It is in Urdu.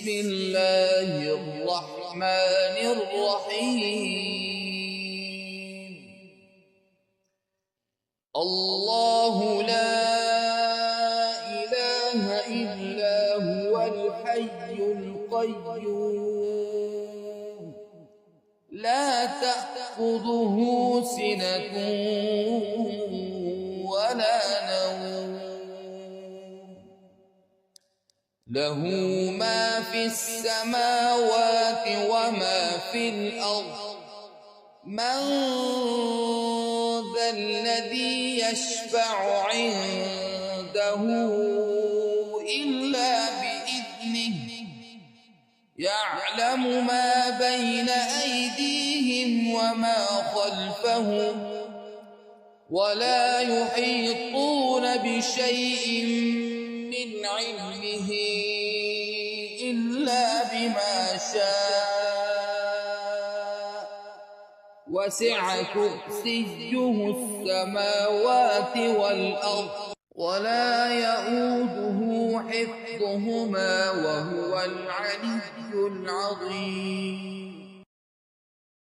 بسم الله الرحمن الرحيم. الله لا إله إلا هو الحي القيوم لا تأخذه سنة ولا نوم له ما في السماوات وما في الأرض من ذا الذي يشفع عنده إلا بإذنه يعلم ما بين أيديهم وما خلفهم ولا يحيطون بشيء من علمه إلا بما شاء وسع كرسيه السماوات والأرض ولا يؤوده حفظهما وهو العلي العظيم.